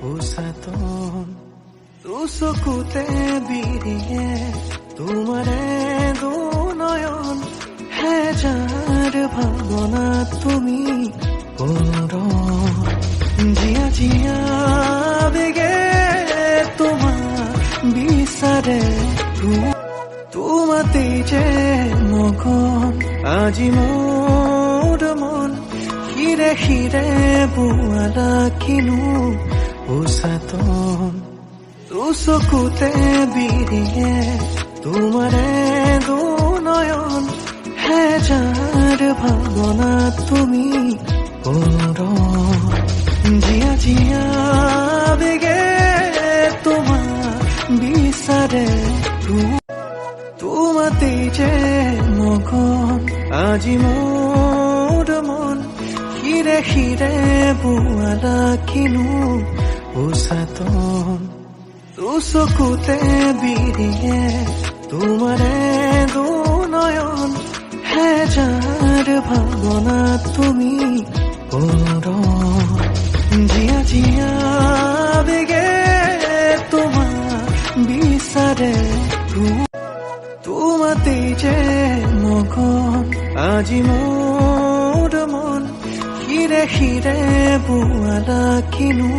উসাতন চকুতে বিৰিয়ে তোমাৰে দুনয়ন হেজাৰ ভাৱনা তুমি জিয়া জিয়া বেগে তোমাক বিচাৰে তোমাতেই যে মগন আজি মোৰ মন হিৰে হিৰে বোৱালা কিনো উসাতন চকুতে বিৰিয়ে তোমাৰে দুনয়ন হেজাৰ ভাৱনা তুমি জিয়া জিয়া বেগে তোমাক বিচাৰে তোমাতেই যে মগন আজি মোৰ মন হিৰে হিৰে বোৱালা কিনো উসাতন চকুতে বিৰিয়ে তোমাৰে দুনয়ন হেজাৰ ভাৱনা তুমি জিয়া জিয়া বেগে তোমাক বিচাৰে তোমাতেই যে মগন আজি মোৰ মন হিৰে হিৰে বোৱালা কিনো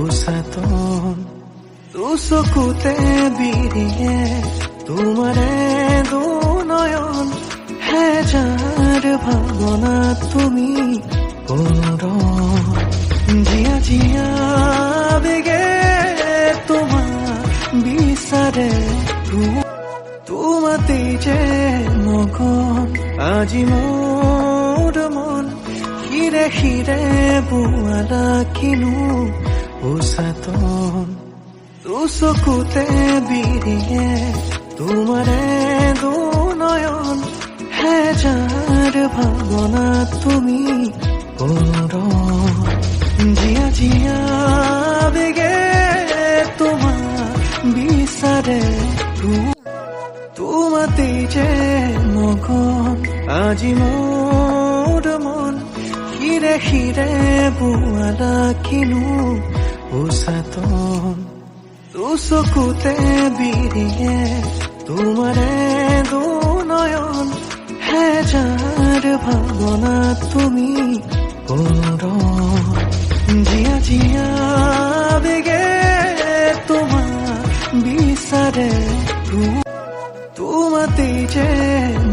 উসাতন চকুতে বিৰিয়ে তোমাৰে দুনয়ন হেজাৰ ভাৱনা তুমি জিয়া জিয়া বেগে তোমাক বিচাৰে তোমাতেই যে মগন আজি মোৰ মন হিৰে হিৰে বোৱালা কিনো উসাতন চকুতে বিৰিয়ে তোমাৰে দুনয়ন হেজাৰ ভাৱনা তুমি জিয়া জিয়া বেগে তোমাক বিচাৰে তোমাতেই যে মগন আজি মোৰ মন হিৰে হিৰে বোৱালা কিনো উসাতন চকুতে বিৰিয়ে তোমাৰে দুনয়ন হেজাৰ ভাৱনা তুমি জিয়া জিয়া বেগে তোমাক বিচাৰে তোমাতেই যে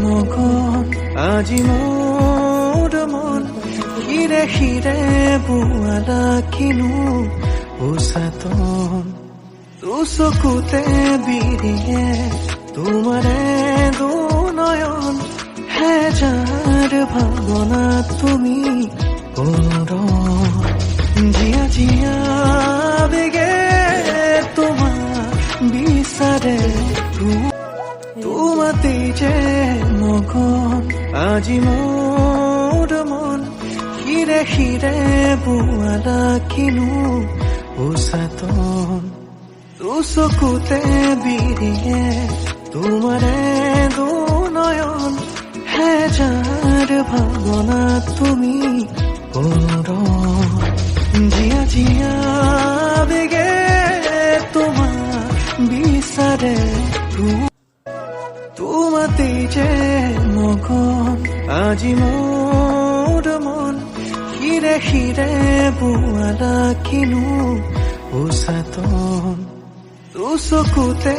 মগন আজি মোৰ মন হিৰে হিৰে বোৱালা কিনো উসাতন চকুতে বিৰিয়ে তোমাৰে দুনয়ন হেজাৰ ভাৱনা তুমি জিয়া জিয়া বেগে তোমাক বিচাৰে তোমাতেই যে মগন আজি মোৰ মন হিৰে হিৰে বোৱালা কিনো উসাতন চকুতে বিৰিয়ে তোমাৰে দুনয়ন হেজাৰ ভাৱনা তুমি জিয়া জিয়া বেগে তোমাক বিচাৰে তোমাতেই যে মগন আজি মোৰ মন হিৰে হিৰে বোৱালা কিনো উসাতন চকুতে